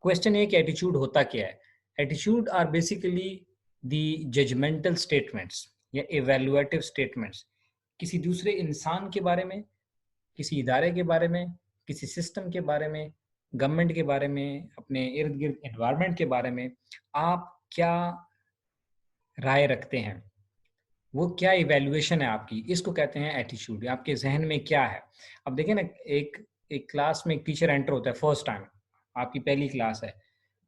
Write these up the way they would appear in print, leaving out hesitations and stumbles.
Question है कि attitude होता क्या है? Attitude are basically the judgmental statements या इवैल्यूएटिव स्टेटमेंट्स किसी दूसरे इंसान के बारे में, किसी इदारे के बारे में, किसी सिस्टम के बारे में, गवर्नमेंट के बारे में, अपने इर्द गिर्द एनवायरनमेंट के बारे में आप क्या राय रखते हैं, वो क्या इवैल्यूएशन है आपकी, इसको कहते हैं एटीट्यूड। आपके जहन में क्या है? अब देखिए ना, एक एक क्लास में एक टीचर एंटर होता है फर्स्ट टाइम, आपकी पहली क्लास है,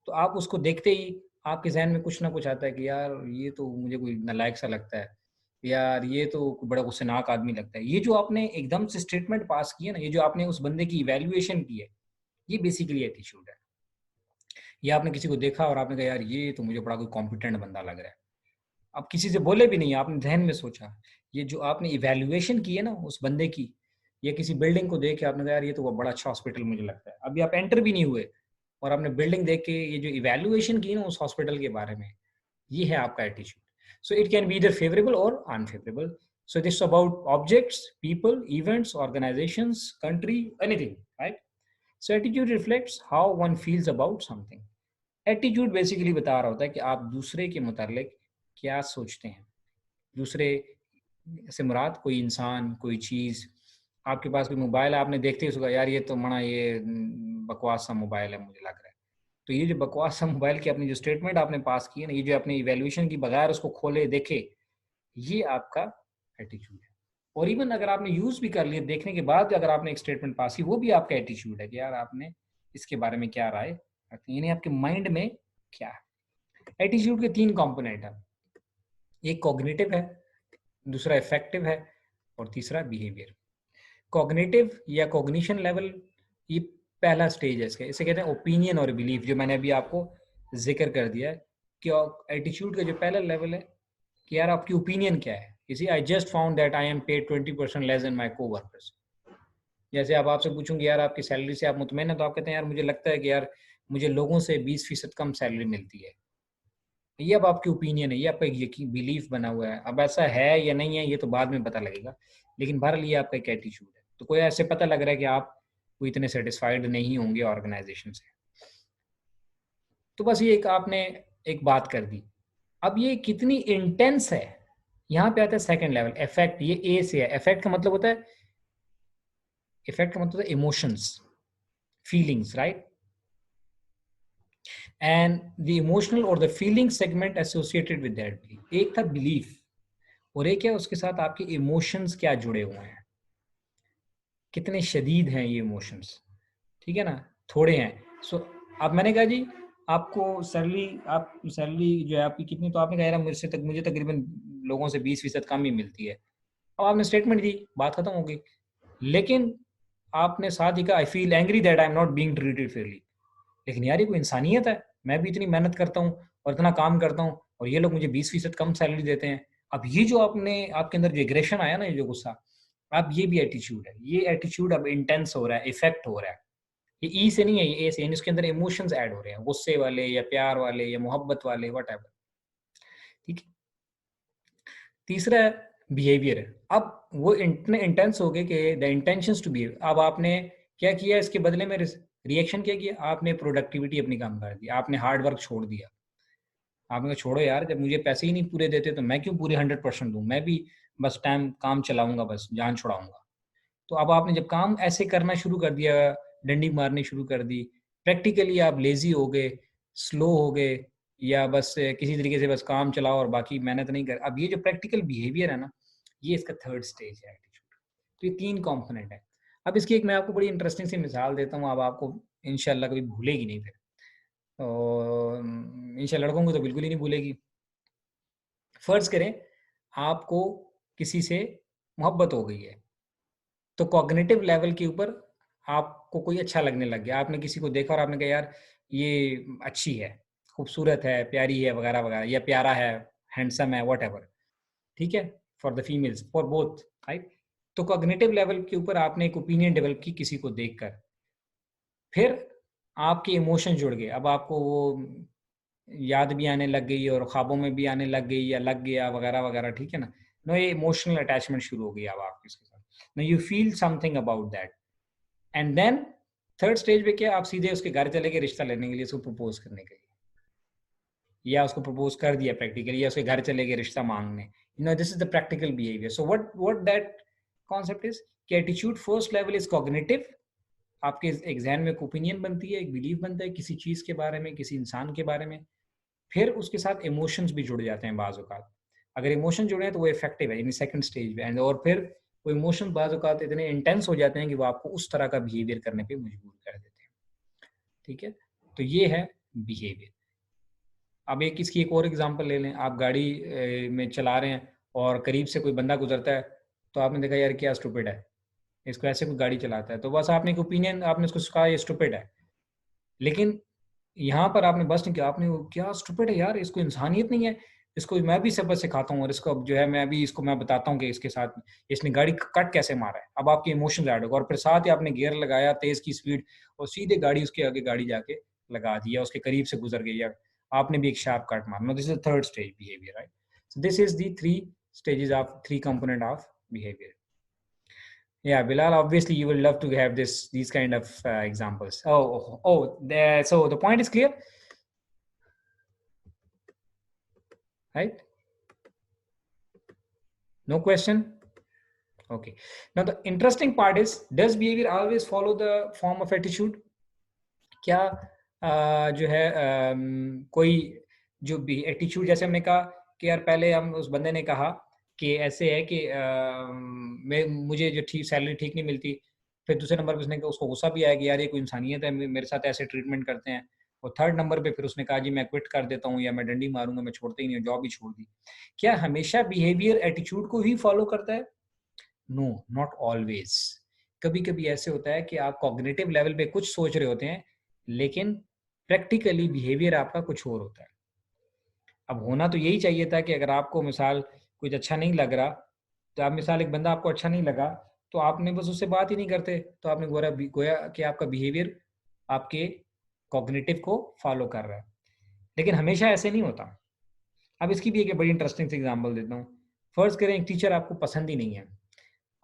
तो आप उसको देखते ही आपके ज़हन में कुछ ना कुछ आता है कि यार ये तो मुझे कोई नालायक सा लगता है, यार ये तो बड़ा गुस्सेनाक आदमी लगता है। ये जो आपने एकदम से स्टेटमेंट पास की है ना, ये जो आपने उस बंदे की इवैल्यूएशन की है, ये बेसिकली एटीट्यूड है। या आपने किसी को देखा और आपने कहा यार ये तो मुझे बड़ा कोई कॉम्पिटेंट बंदा लग रहा है। आप किसी से बोले भी नहीं, आपने ज़हन में सोचा। ये जो आपने इवैल्यूएशन की है ना उस बंदे की, या किसी बिल्डिंग को देख के आपने कहा यार ये तो बड़ा अच्छा हॉस्पिटल मुझे लगता है। अभी आप एंटर भी नहीं हुए और आपने बिल्डिंग देख के ये जो इवैल्यूएशन की ना उस हॉस्पिटल के बारे में, ये है आपका attitude. So it can be either favourable और unfavourable. So this about objects, people, events, organisations, country, anything, right? So attitude reflects how one feels about something. Attitude basically बता रहा होता है कि आप दूसरे के मुतालिक क्या सोचते हैं। दूसरे से मुराद कोई इंसान, कोई चीज़। आपके पास कोई मोबाइल है, आपने देखते ही सोचा यार ये तो मना ये बकवास सा मोबाइल है मुझे लग रहा है। तो ये जो बकवास सा मोबाइल की अपनी जो स्टेटमेंट आपने पास की है ना, ये जो अपनी इवैल्यूएशन की बगैर उसको खोले देखे, ये आपका एटीट्यूड है। और इवन अगर आपने यूज़ भी कर लिया, देखने के बाद अगर आपने एक स्टेटमेंट पास की, वो भी आपका एटीट्यूड है कि यार आपने इसके बारे में क्या राय रखती है, यानी आपके माइंड में क्या है। एटीट्यूड के 3 कंपोनेंट हैं, एक कॉग्निटिव है, दूसरा इफेक्टिव है और तीसरा बिहेवियर। कॉग्निटिव या कॉग्निशन लेवल, ये पहला स्टेज है इसका, इसे कहते हैं ओपिनियन और बिलीफ, जो मैंने अभी आपको जिक्र कर दिया है कि एटीट्यूड का जो पहला लेवल है कि यार आपकी ओपिनियन क्या है। किसी I just found that I am paid 20% less than my coworkers. जैसे अब आपसे पूछूंगी यार आपकी सैलरी से आप मुतमईन है, तो आप कहते हैं यार मुझे लगता है कि यार मुझे लोगों से 20% कम सैलरी मिलती है। ये अब आपकी ओपिनियन है, ये आपका यकीन बिलीफ बना हुआ है। अब ऐसा है या नहीं है ये तो बाद में पता लगेगा, लेकिन बहरहाल ये आपका एक एटीट्यूड है। तो कोई ऐसे पता लग रहा है कि आप कोई इतने सेटिस्फाइड नहीं होंगे ऑर्गेनाइजेशन से, तो बस ये एक आपने एक बात कर दी। अब ये कितनी इंटेंस है, यहाँ पे आता है सेकंड लेवल, इफेक्ट। ये ए से है। इफेक्ट का मतलब होता है, इफेक्ट का मतलब होता है emotions, feelings, right? And the emotional और the feeling segment associated with that belief. एक था बिलीफ और एक है उसके साथ आपके इमोशंस क्या जुड़े हुए हैं, कितने शदीद हैं ये इमोशंस, ठीक है ना, थोड़े हैं। सो अब मैंने कहा जी आपको सैलरी, आप सैलरी जो है आपकी कितनी, तो आपने कहा यार मुझे तकरीबन लोगों से 20% कम ही मिलती है। अब आपने स्टेटमेंट दी, बात खत्म हो गई। लेकिन आपने साथ ही कहा I feel angry that I am not being treated Fairlie. लेकिन यार ये कोई इंसानियत है, मैं भी इतनी मेहनत करता हूँ और इतना काम करता हूँ और ये लोग मुझे 20% कम सैलरी देते हैं। अब ये जो आपने आपके अंदर जो एग्रेशन आया ना, ये जो गुस्सा, अब ये भी एटीट्यूड है। ये एटीट्यूड अब इंटेंस हो रहा है, इफेक्ट हो रहा है। ये ई से नहीं है, ये ए से, यानी इसके अंदर इमोशंस ऐड हो रहे हैं, गुस्से वाले या प्यार वाले या मोहब्बत वाले, व्हाटएवर, ठीक है। तीसरा बिहेवियर है। अब वो इतने इंटेंस हो गए कि द इंटेंशंस टू बिहेव। अब आपने क्या किया इसके बदले में, रिएक्शन क्या किया, आपने प्रोडक्टिविटी अपनी कम कर दी, आपने हार्ड वर्क छोड़ दिया। आपने कहा छोड़ो यार, जब मुझे पैसे ही नहीं पूरे देते तो मैं क्यों पूरे 100% दूं, मैं भी बस टाइम काम चलाऊंगा, बस जान छुड़ाऊंगा। तो अब आपने जब काम ऐसे करना शुरू कर दिया, डंडी मारनी शुरू कर दी, प्रैक्टिकली आप लेजी हो गए, स्लो हो गए, या बस किसी तरीके से बस काम चलाओ और बाकी मेहनत नहीं कर। अब ये जो प्रैक्टिकल बिहेवियर है ना, ये इसका थर्ड स्टेज है एटीट्यूड। तो ये 3 कंपोनेंट है। अब इसकी एक मैं आपको बड़ी इंटरेस्टिंग सी मिसाल देता हूँ, अब आपको इंशाल्लाह कभी भूलेगी नहीं फिर, और इंशाल्लाह लड़कों को तो बिल्कुल ही नहीं भूलेगी। फर्ज करें आपको किसी से मोहब्बत हो गई है, तो कॉग्निटिव लेवल के ऊपर आपको कोई अच्छा लगने लग गया। आपने किसी को देखा और आपने कहा यार ये अच्छी है, खूबसूरत है, प्यारी है, वगैरह वगैरह, या प्यारा है, हैंडसम है, व्हाटएवर, ठीक है, for the females, for both, right? तो कॉग्निटिव लेवल के ऊपर आपने एक ओपिनियन डेवलप की किसी को देखकर, फिर आपके इमोशन जुड़ गए। अब आपको वो याद भी आने लग गई और ख्वाबों में भी आने लग गई या लग गया, वगैरह वगैरह, ठीक है ना। नो, ये इमोशनल अटैचमेंट शुरू हो गई अब आपके इसके साथ। No, you feel something about that. And then third stage पे क्या, आप सीधे उसके घर चले गए रिश्ता लेने के लिए, उसको प्रपोज करने के लिए, या उसको प्रपोज कर दिया प्रैक्टिकली, या उसके घर चले गए रिश्ता मांगने, you know, this is the practical behaviour. So what that concept is कि attitude first level is cognitive. आपके एक जहन में एक ओपिनियन बनती है, एक बिलीव बनता है किसी चीज के बारे में, किसी इंसान के बारे में. फिर उसके साथ इमोशंस भी जुड़ जाते हैं बाज़ औक़ात. अगर इमोशन जुड़े हैं तो वो इफेक्टिव है, यानी सेकंड स्टेज पे. एंड और फिर वो इमोशन बाज़ औक़ात इतने इंटेंस हो जाते हैं कि वो आपको उस तरह का बिहेवियर करने पे मजबूर कर देते हैं. ठीक है, तो ये है बिहेवियर. अब एक इसकी एक और एग्जांपल ले लें. आप गाड़ी में चला रहे हैं और करीब से कोई बंदा गुजरता है, तो आपने देखा यार क्या स्टूपिड है, इसको ऐसे कोई गाड़ी चलाता है, तो बस आपने एक ओपिनियन, आपने उसको कहा ये स्टूपिड है. लेकिन यहाँ पर आपने बस नहीं किया, आपने वो क्या स्टूपिड है यार, इसको इंसानियत नहीं है, इसको मैं भी सबक सिखाता हूँ, और इसको अब जो है मैं भी इसको मैं बताता हूँ कि इसके साथ इसने गाड़ी कट कैसे मारा है. अब आपके इमोशंस ऐड होगा, और फिर साथ ही आपने गियर लगाया, तेज की स्पीड, और सीधे गाड़ी उसके आगे गाड़ी जाके लगा दिया, उसके करीब से गुजर गई, या आपने भी एक शार्प कट मारा. No, this is third stage behaviour, right. So this is the three stages of three component of behavior. Yeah, Bilal, obviously you will love to have these kind of examples. So the point is clear, right? No question? Okay. Now the interesting part is, does behavior always follow the form of attitude? क्या जो है कोई जो भी attitude, जैसे हमने कहा कि यार पहले हम उस बंदे ने कहा कि ऐसे है कि मुझे जो ठीक सैलरी ठीक नहीं मिलती, फिर दूसरे नंबर पे उसने उसको गुस्सा भी आया कि यार ये कोई इंसानियत है, मेरे साथ ऐसे ट्रीटमेंट करते हैं. और थर्ड नंबर पे फिर उसने कहा जी मैं क्विट कर देता हूँ, या मैं डंडी मारूंगा, मैं छोड़ता ही नहीं, जॉब ही छोड़ दी. क्या हमेशा बिहेवियर एटीट्यूड को ही फॉलो करता है? No, not always. कभी कभी ऐसे होता है कि आप कॉग्निटिव लेवल पे कुछ सोच रहे होते हैं, लेकिन प्रैक्टिकली बिहेवियर आपका कुछ और होता है. अब होना तो यही चाहिए था कि अगर आपको मिसाल कुछ अच्छा नहीं लग रहा, तो आप मिसाल एक बंदा आपको अच्छा नहीं लगा, तो आपने बस उससे बात ही नहीं करते, तो आपने गोया कि आपका बिहेवियर आपके कॉग्निटिव को फॉलो कर रहा है. लेकिन हमेशा ऐसे नहीं होता. अब इसकी भी एक बड़ी इंटरेस्टिंग सी एग्जांपल देता हूँ. फर्ज करें एक टीचर आपको पसंद ही नहीं है,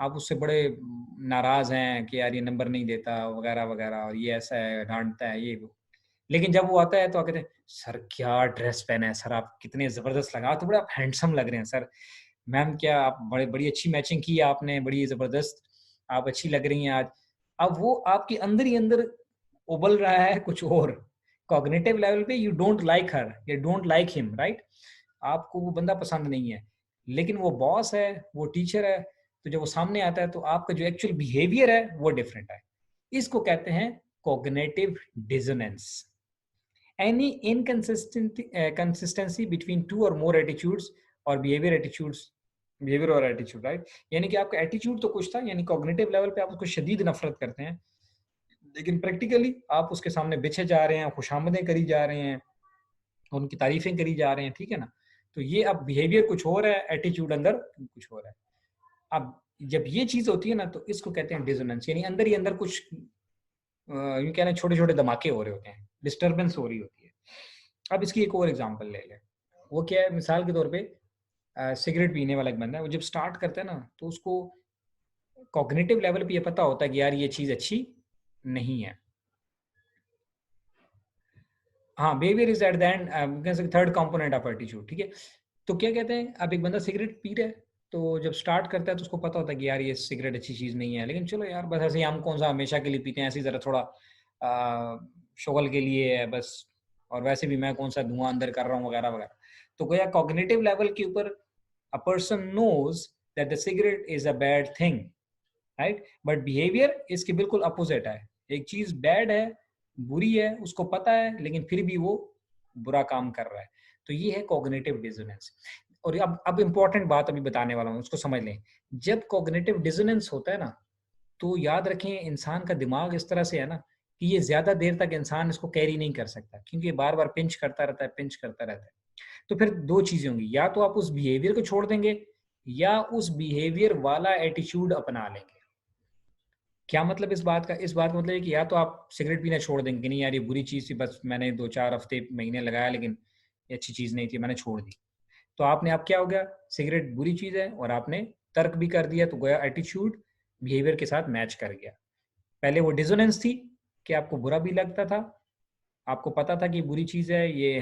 आप उससे बड़े नाराज हैं कि यार ये नंबर नहीं देता वगैरह वगैरह, और ये ऐसा है, डांटता है, ये वो. लेकिन जब वो आता है तो आप कहते हैं सर क्या ड्रेस पहना है सर, आप कितने जबरदस्त लगा, तो बड़े आप हैंडसम लग रहे हैं सर. मैम क्या आप बड़ी अच्छी मैचिंग की है आपने, बड़ी जबरदस्त, आप अच्छी लग रही हैं आज. अब वो आपके अंदर ही अंदर उबल रहा है कुछ और. कॉग्निटिव लेवल पे you don't like her, you don't like him, right. आपको वो बंदा पसंद नहीं है, लेकिन वो बॉस है, वो टीचर है, तो जब वो सामने आता है तो आपका जो एक्चुअल बिहेवियर है वो डिफरेंट है. इसको कहते हैं cognitive dissonance. Any consistency between two or more attitudes or behavior और attitude, right? यानी कि आपका attitude तो कुछ था, यानी cognitive level पे आप उसको शदीद नफरत करते हैं, लेकिन practically आप उसके सामने बिछे जा रहे हैं, खुशामदें करी जा रहे हैं, उनकी तारीफें करी जा रहे हैं, ठीक है ना. तो ये अब बिहेवियर कुछ और है, एटीट्यूड अंदर कुछ और है. अब जब ये चीज होती है ना, तो इसको कहते हैं डिसोनेंस, यानी अंदर ही अंदर कुछ यूं कहना छोटे छोटे धमाके हो रहे होते हैं, डिस्टर्बेंस हो रही होती है. अब इसकी एक और एग्जांपल ले लें. वो क्या है, मिसाल के तौर पे सिगरेट पीने वाला एक बंदा है, वो जब स्टार्ट करता है ना, तो उसको कॉग्निटिव लेवल पे ये पता होता है कि यार ये चीज अच्छी नहीं है. हाँ, behaviour is at the end third component of attitude, ठीक है. तो क्या कहते हैं, अब एक बंदा सिगरेट पी रहा है, तो जब स्टार्ट करता है तो उसको पता होता है कि यार ये सिगरेट अच्छी चीज़ नहीं है, लेकिन चलो यार बस ऐसे ही हम कौन सा हमेशा के लिए पीते हैं, ऐसे ही ज़रा थोड़ा शोगल के लिए है बस, और वैसे भी मैं कौन सा धुआं अंदर कर रहा हूँ वगैरह वगैरह. तो गोया कॉग्निटिव लेवल के ऊपर a person knows that the cigarette is a bad thing, right. But behaviour इसके बिल्कुल अपोजिट है. एक चीज़ बैड है, बुरी है, उसको पता है, लेकिन फिर भी वो बुरा काम कर रहा है. तो ये है कॉग्निटिव डिसोनेंस. और अब इम्पोर्टेंट बात अभी बताने वाला हूँ, उसको समझ लें. जब कॉग्निटिव डिसोनेंस होता है ना, तो याद रखें इंसान का दिमाग इस तरह से है ना कि ये ज्यादा देर तक इंसान इसको कैरी नहीं कर सकता, क्योंकि ये बार बार पिंच करता रहता है, पिंच करता रहता है. तो फिर दो चीजें होंगी, या तो आप उस बिहेवियर को छोड़ देंगे, या उस बिहेवियर वाला एटीट्यूड अपना लेंगे. क्या मतलब इस बात का? इस बात का मतलब है कि या तो आप सिगरेट पीना छोड़ देंगे कि नहीं यार ये बुरी चीज़ थी, बस मैंने 2-4 हफ्ते महीने लगाया, लेकिन ये अच्छी चीज़ नहीं थी, मैंने छोड़ दी. तो आपने अब क्या हो गया, सिगरेट बुरी चीज़ है और आपने तर्क भी कर दिया, तो गोया एटीट्यूड बिहेवियर के साथ मैच कर गया. पहले वो डिसोनेंस थी कि आपको बुरा भी लगता था, आपको पता था कि बुरी चीज़ है, ये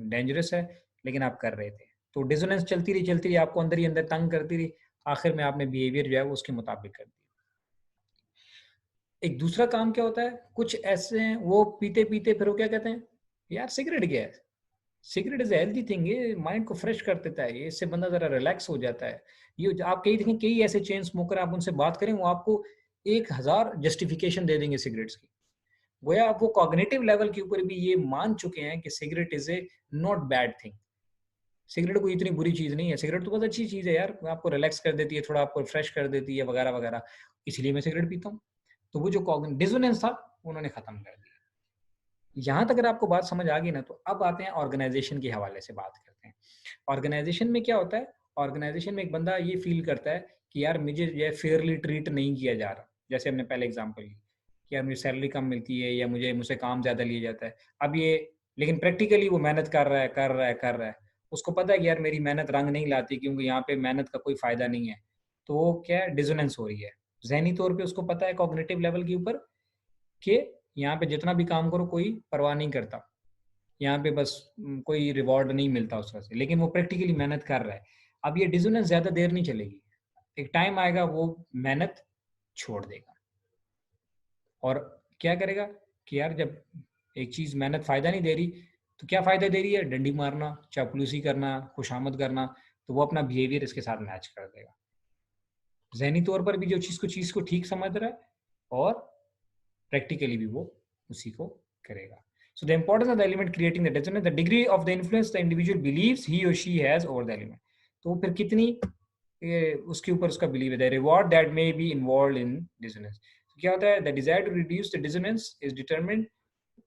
डेंजरस है, लेकिन आप कर रहे थे। तो डिसोनेंस चलती रही, आपको अंदर ही अंदर तंग करती रही, आखिर में आपने बिहेवियर जो है वो उसके मुताबिक कर दिया। एक दूसरा काम क्या होता है, कुछ ऐसे हैं वो पीते-पीते फिर वो क्या कहते हैं, यार सिगरेट क्या है? Cigarette is a healthy thing, ये माइंड को फ्रेश कर देता है, ये इससे बंदा ज़रा रिलैक्स हो जाता है। ये आप कई देखें, कई ऐसे चेन स्मोकर आप उनसे बात करें, वो आपको 1000 जस्टिफिकेशन दे देंगे सिगरेट्स की। गोया आप वो कॉग्निटिव लेवल के ऊपर भी ये मान चुके हैं कि cigarette is a not bad thing. Cigarette कोई इतनी बुरी चीज़ नहीं है, सिगरेट तो बहुत अच्छी चीज़ है यार, आपको रिलैक्स कर देती है, थोड़ा आपको फ्रेश कर देती है वगैरह-वगैरह, इसलिए मैं सिगरेट पीता हूँ। तो वो जो डिसोनेंस था, उन्होंने खत्म कर दिया। यहाँ तक अगर आपको बात समझ आ गई ना, तो अब आते हैं ऑर्गेनाइजेशन के हवाले से बात करते हैं। ऑर्गेनाइजेशन में क्या होता है, ऑर्गेनाइजेशन में एक बंदा ये फील करता है कि यार मुझे जो है फेयरली ट्रीट नहीं किया जा रहा। जैसे हमने पहले एग्जांपल ली कि यार मुझे सैलरी कम मिलती है या मुझसे काम ज़्यादा लिया जाता है। अब ये लेकिन प्रैक्टिकली वो मेहनत कर रहा है। उसको पता है कि यार मेरी मेहनत रंग नहीं लाती, क्योंकि यहाँ पे मेहनत का कोई फ़ायदा नहीं है। तो वो क्या है, डिसोनेंस हो रही है। ज़हनी तौर पे उसको पता है कॉग्निटिव लेवल के ऊपर कि यहाँ पे जितना भी काम करो कोई परवाह नहीं करता। यहाँ पे बस कोई रिवॉर्ड नहीं मिलता उस वजह से, लेकिन वो प्रैक्टिकली मेहनत कर रहा है। अब ये डिसोनेंस ज़्यादा देर नहीं चलेगी। एक टाइम आएगा वो मेहनत छोड़ देगा और क्या करेगा कि यार जब एक चीज़ मेहनत फ़ायदा नहीं दे रही, तो क्या फ़ायदा दे रही है? डंडी मारना, चापलूसी करना, खुशामद करना, तो वो अपना बिहेवियर इसके साथ मैच कर देगा। ज़हनी तौर पर भी जो चीज़ को ठीक समझ रहा है और प्रैक्टिकली भी वो उसी को करेगा। So the importance of the element creating the dissonance, the degree of the influence the individual believes he or she has over the element. तो फिर कितनी उसके ऊपर उसका बिलीव है, the reward that may be involved in dissonance. तो क्या होता है, the desire to reduce the dissonance is determined,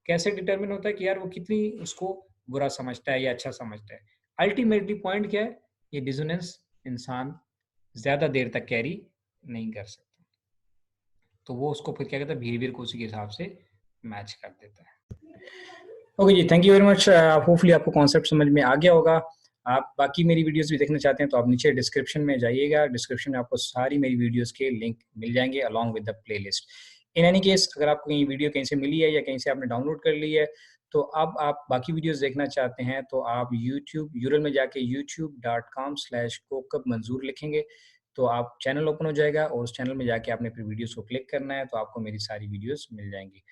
कैसे डिटरमिन होता है कि यार वो कितनी उसको बुरा समझता है या अच्छा समझता है। अल्टीमेटली पॉइंट क्या है, ये डिसोनेंस इंसान ज्यादा देर तक कैरी नहीं कर सकता, तो वो उसको फिर क्या कहता है, बिहेवियर को उसी के हिसाब से मैच कर देता है। ओके जी, thank you very much. Hopefully आपको कॉन्सेप्ट समझ में आ गया होगा। आप बाकी मेरी वीडियोस भी देखना चाहते हैं तो आप नीचे डिस्क्रिप्शन में जाइएगा, डिस्क्रिप्शन में आपको सारी मेरी वीडियोस के लिंक मिल जाएंगे along with the playlist. In any case, अगर आपको कहीं वीडियो कहीं से मिली है या कहीं से आपने डाउनलोड कर ली है, तो अब आप बाकी वीडियोस देखना चाहते हैं तो आप यूट्यूब यूरल में जाके youtube.com/कोकब मंजूर लिखेंगे, तो आप चैनल ओपन हो जाएगा और उस चैनल में जाके आपने फिर वीडियोस को क्लिक करना है, तो आपको मेरी सारी वीडियोस मिल जाएंगी।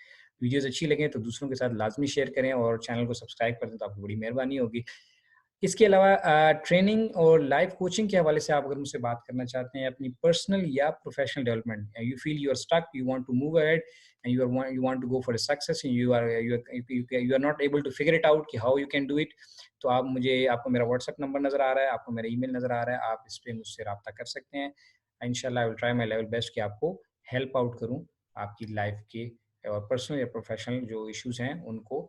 वीडियोस अच्छी लगे तो दूसरों के साथ लाजमी शेयर करें और चैनल को सब्सक्राइब कर दें तो आपकी बड़ी मेहरबानी होगी। इसके अलावा ट्रेनिंग और लाइफ कोचिंग के हवाले से आप अगर मुझसे बात करना चाहते हैं, अपनी पर्सनल या professional development, you feel you are stuck, you want to move ahead and you want to go for success, you are not able to figure it out कि how you can do it, तो आपको मेरा WhatsApp number नज़र आ रहा है, आपको मेरा email नज़र आ रहा है, आप इस पर मुझसे रब्ता कर सकते हैं। इंशाल्लाह I will try my level best कि आपको हेल्प आउट करूँ आपकी लाइफ के और पर्सनल या प्रोफेशनल जो इश्यूज़ हैं उनको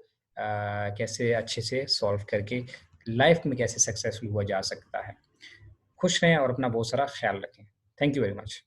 कैसे अच्छे से सॉल्व करके लाइफ में कैसे सक्सेसफुल हुआ जा सकता है। खुश रहें और अपना बहुत सारा ख्याल रखें। Thank you very much.